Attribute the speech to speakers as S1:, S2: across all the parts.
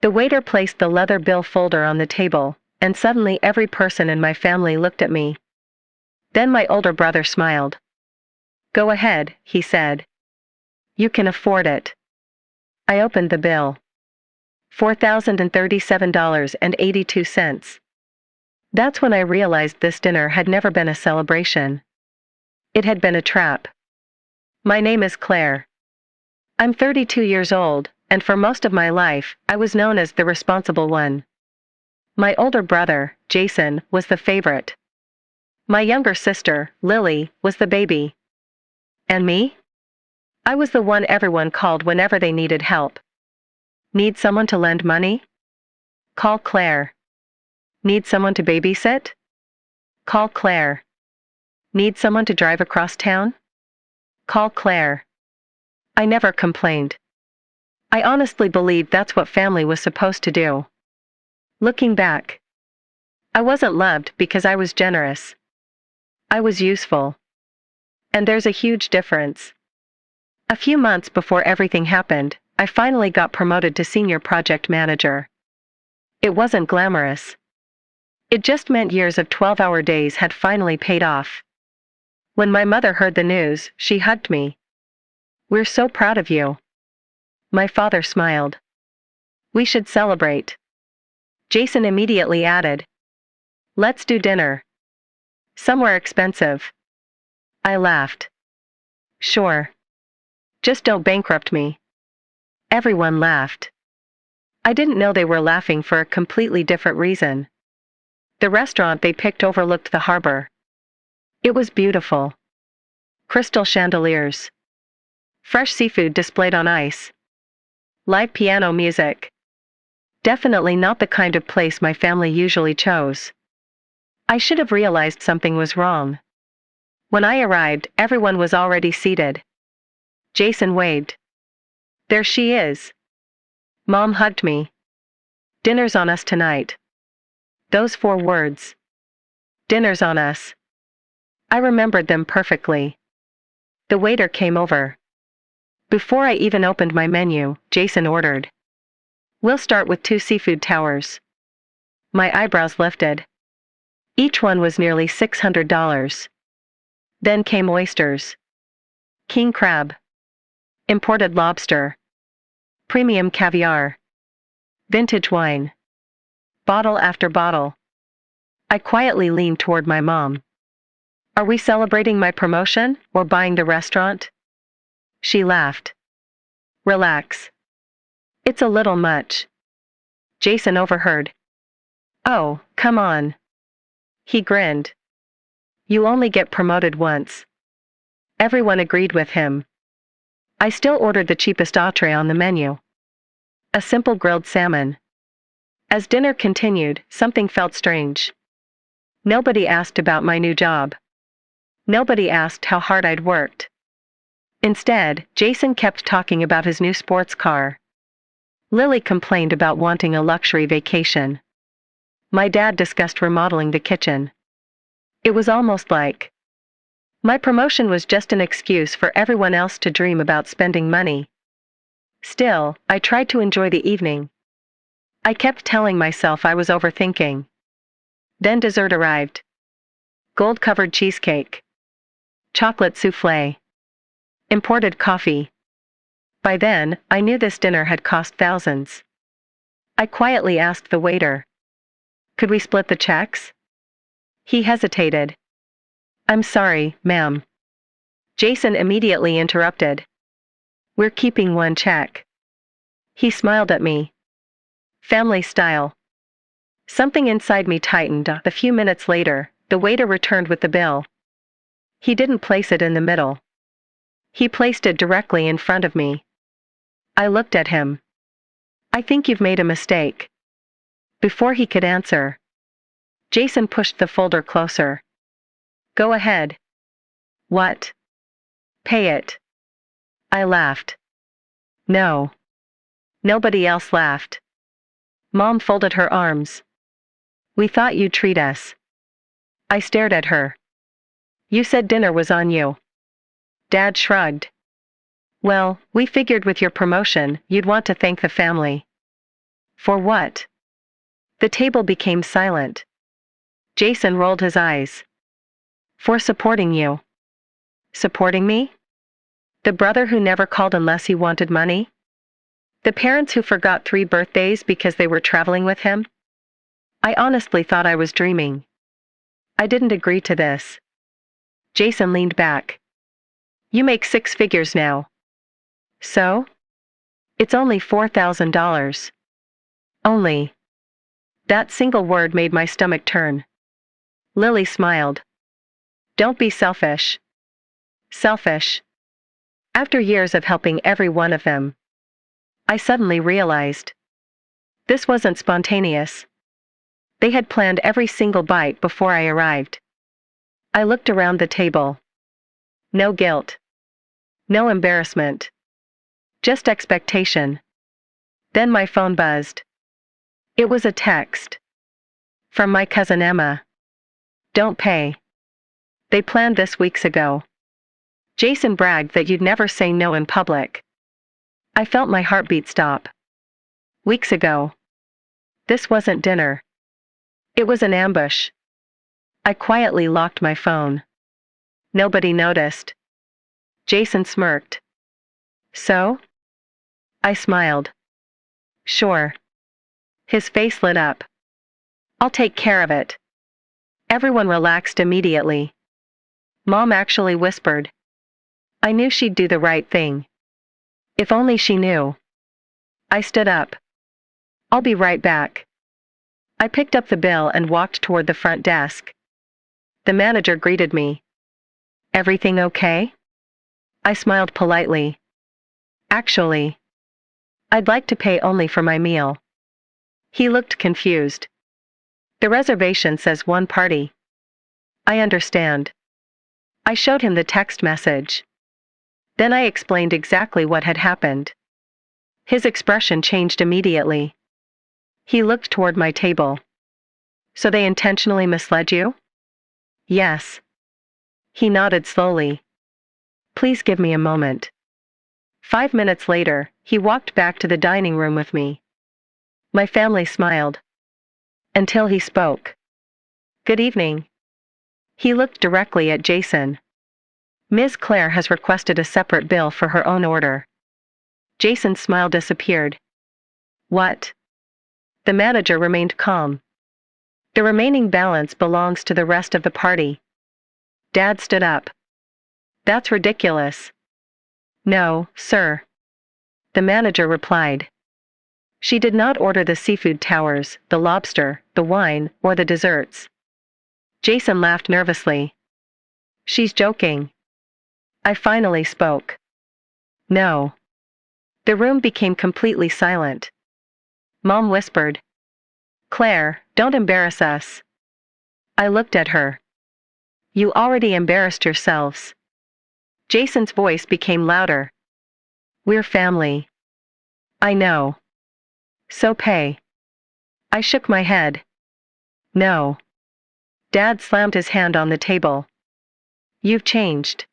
S1: The waiter placed the leather bill folder on the table, and suddenly every person in my family looked at me. Then my older brother smiled. "Go ahead," he said. "You can afford it." I opened the bill. $4,037.82. That's when I realized this dinner had never been a celebration. It had been a trap. My name is Claire. I'm 32 years old, and for most of my life, I was known as the responsible one. My older brother, Jason, was the favorite. My younger sister, Lily, was the baby. And me? I was the one everyone called whenever they needed help. Need someone to lend money? Call Claire. Need someone to babysit? Call Claire. Need someone to drive across town? Call Claire. I never complained. I honestly believed that's what family was supposed to do. Looking back, I wasn't loved because I was generous. I was useful. And there's a huge difference. A few months before everything happened, I finally got promoted to senior project manager. It wasn't glamorous. It just meant years of 12-hour days had finally paid off. When my mother heard the news, she hugged me. "We're so proud of you." My father smiled. "We should celebrate." Jason immediately added, "Let's do dinner. Somewhere expensive." I laughed. "Sure. Just don't bankrupt me." Everyone laughed. I didn't know they were laughing for a completely different reason. The restaurant they picked overlooked the harbor. It was beautiful. Crystal chandeliers. Fresh seafood displayed on ice. Live piano music. Definitely not the kind of place my family usually chose. I should have realized something was wrong. When I arrived, everyone was already seated. Jason waved. "There she is." Mom hugged me. "Dinner's on us tonight." Those 4 words. Dinner's on us. I remembered them perfectly. The waiter came over. Before I even opened my menu, Jason ordered, "We'll start with 2 seafood towers." My eyebrows lifted. Each one was nearly $600. Then came oysters. King crab. Imported lobster. Premium caviar. Vintage wine. Bottle after bottle. I quietly leaned toward my mom. "Are we celebrating my promotion or buying the restaurant?" She laughed. "Relax. It's a little much." Jason overheard. "Oh, come on." He grinned. "You only get promoted once." Everyone agreed with him. I still ordered the cheapest entree on the menu. A simple grilled salmon. As dinner continued, something felt strange. Nobody asked about my new job. Nobody asked how hard I'd worked. Instead, Jason kept talking about his new sports car. Lily complained about wanting a luxury vacation. My dad discussed remodeling the kitchen. It was almost like my promotion was just an excuse for everyone else to dream about spending money. Still, I tried to enjoy the evening. I kept telling myself I was overthinking. Then dessert arrived. Gold-covered cheesecake. Chocolate souffle. Imported coffee. By then, I knew this dinner had cost thousands. I quietly asked the waiter, "Could we split the checks?" He hesitated. "I'm sorry, ma'am." Jason immediately interrupted. "We're keeping one check." He smiled at me. Family style. Something inside me tightened. A few minutes later, the waiter returned with the bill. He didn't place it in the middle. He placed it directly in front of me. I looked at him. "I think you've made a mistake." Before he could answer, Jason pushed the folder closer. "Go ahead." "What?" "Pay it." I laughed. "No." Nobody else laughed. Mom folded her arms. "We thought you'd treat us." I stared at her. "You said dinner was on you." Dad shrugged. "Well, we figured with your promotion, you'd want to thank the family." For what? The table became silent. Jason rolled his eyes. For supporting you. Supporting me? The brother who never called unless he wanted money? The parents who forgot 3 birthdays because they were traveling with him? I honestly thought I was dreaming. I didn't agree to this. Jason leaned back. You make 6 figures now. So? It's only $4,000. Only. That single word made my stomach turn. Lily smiled. Don't be selfish. Selfish. After years of helping every one of them, I suddenly realized. This wasn't spontaneous. They had planned every single bite before I arrived. I looked around the table. No guilt. No embarrassment. Just expectation. Then my phone buzzed. It was a text. From my cousin Emma. Don't pay. They planned this weeks ago. Jason bragged that you'd never say no in public. I felt my heartbeat stop. Weeks ago. This wasn't dinner. It was an ambush. I quietly locked my phone. Nobody noticed. Jason smirked. So? I smiled. Sure. His face lit up. I'll take care of it. Everyone relaxed immediately. Mom actually whispered. I knew she'd do the right thing. If only she knew. I stood up. I'll be right back. I picked up the bill and walked toward the front desk. The manager greeted me. Everything okay? I smiled politely. Actually, I'd like to pay only for my meal. He looked confused. The reservation says 1 party. I understand. I showed him the text message. Then I explained exactly what had happened. His expression changed immediately. He looked toward my table. So they intentionally misled you? Yes. He nodded slowly. Please give me a moment. 5 minutes later, he walked back to the dining room with me. My family smiled. Until he spoke. Good evening. He looked directly at Jason. Ms. Claire has requested a separate bill for her own order. Jason's smile disappeared. What? The manager remained calm. The remaining balance belongs to the rest of the party. Dad stood up. That's ridiculous. No, sir. The manager replied. She did not order the seafood towers, the lobster, the wine, or the desserts. Jason laughed nervously. She's joking. I finally spoke. No. The room became completely silent. Mom whispered. Claire, don't embarrass us. I looked at her. You already embarrassed yourselves. Jason's voice became louder. We're family. I know. So pay. I shook my head. No. Dad slammed his hand on the table. You've changed.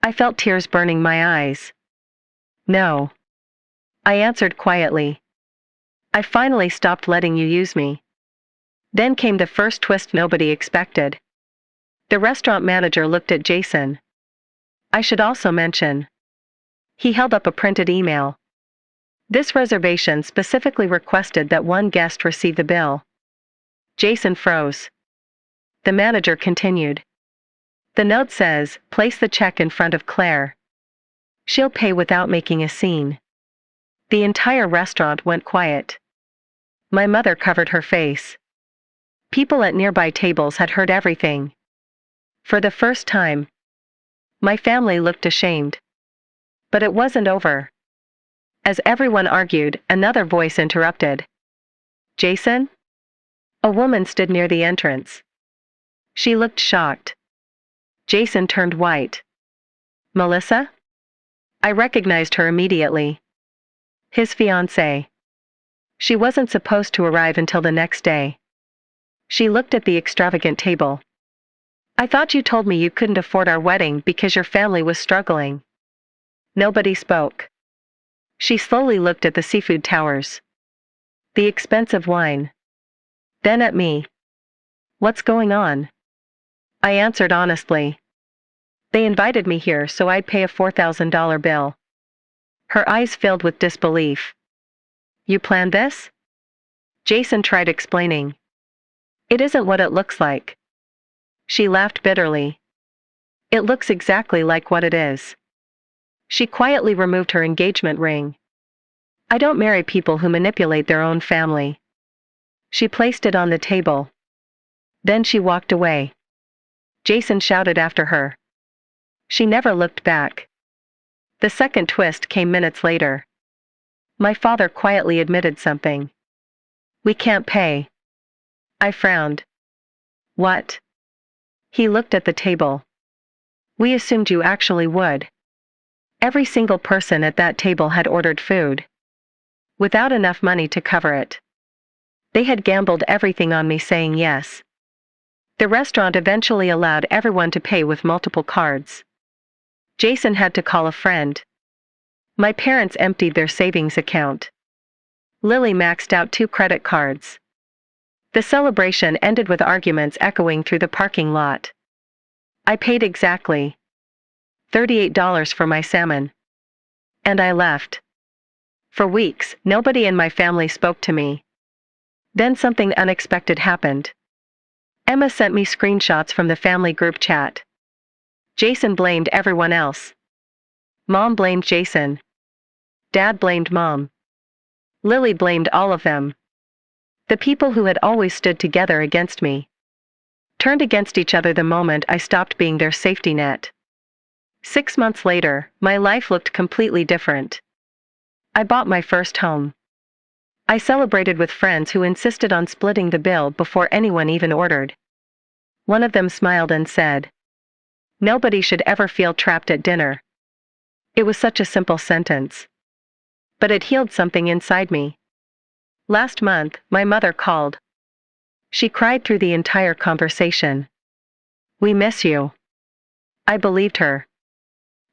S1: I felt tears burning my eyes. No. I answered quietly. I finally stopped letting you use me. Then came the first twist nobody expected. The restaurant manager looked at Jason. I should also mention. He held up a printed email. This reservation specifically requested that 1 guest receive the bill. Jason froze. The manager continued. The note says, place the check in front of Claire. She'll pay without making a scene. The entire restaurant went quiet. My mother covered her face. People at nearby tables had heard everything. For the first time, my family looked ashamed. But it wasn't over. As everyone argued, another voice interrupted. Jason? A woman stood near the entrance. She looked shocked. Jason turned white. Melissa? I recognized her immediately. His fiancée. She wasn't supposed to arrive until the next day. She looked at the extravagant table. I thought you told me you couldn't afford our wedding because your family was struggling. Nobody spoke. She slowly looked at the seafood towers. The expensive wine. Then at me. What's going on? I answered honestly. They invited me here so I'd pay a $4,000 bill. Her eyes filled with disbelief. You planned this? Jason tried explaining. It isn't what it looks like. She laughed bitterly. It looks exactly like what it is. She quietly removed her engagement ring. I don't marry people who manipulate their own family. She placed it on the table. Then she walked away. Jason shouted after her. She never looked back. The second twist came minutes later. My father quietly admitted something. We can't pay. I frowned. What? He looked at the table. We assumed you actually would. Every single person at that table had ordered food. Without enough money to cover it. They had gambled everything on me saying yes. The restaurant eventually allowed everyone to pay with multiple cards. Jason had to call a friend. My parents emptied their savings account. Lily maxed out 2 credit cards. The celebration ended with arguments echoing through the parking lot. I paid exactly $38 for my salmon. And I left. For weeks, nobody in my family spoke to me. Then something unexpected happened. Emma sent me screenshots from the family group chat. Jason blamed everyone else. Mom blamed Jason. Dad blamed Mom. Lily blamed all of them. The people who had always stood together against me turned against each other the moment I stopped being their safety net. 6 months later, my life looked completely different. I bought my first home. I celebrated with friends who insisted on splitting the bill before anyone even ordered. One of them smiled and said, "Nobody should ever feel trapped at dinner." It was such a simple sentence. But it healed something inside me. Last month, my mother called. She cried through the entire conversation. We miss you. I believed her.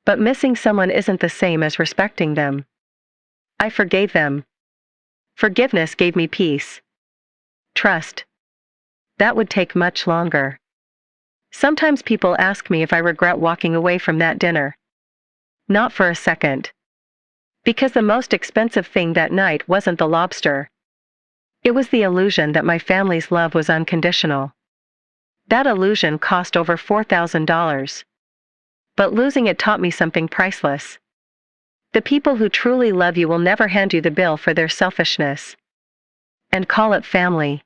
S1: But missing someone isn't the same as respecting them. I forgave them. Forgiveness gave me peace. Trust. That would take much longer. Sometimes people ask me if I regret walking away from that dinner. Not for a second. Because the most expensive thing that night wasn't the lobster. It was the illusion that my family's love was unconditional. That illusion cost over $4,000. But losing it taught me something priceless. The people who truly love you will never hand you the bill for their selfishness. And call it family.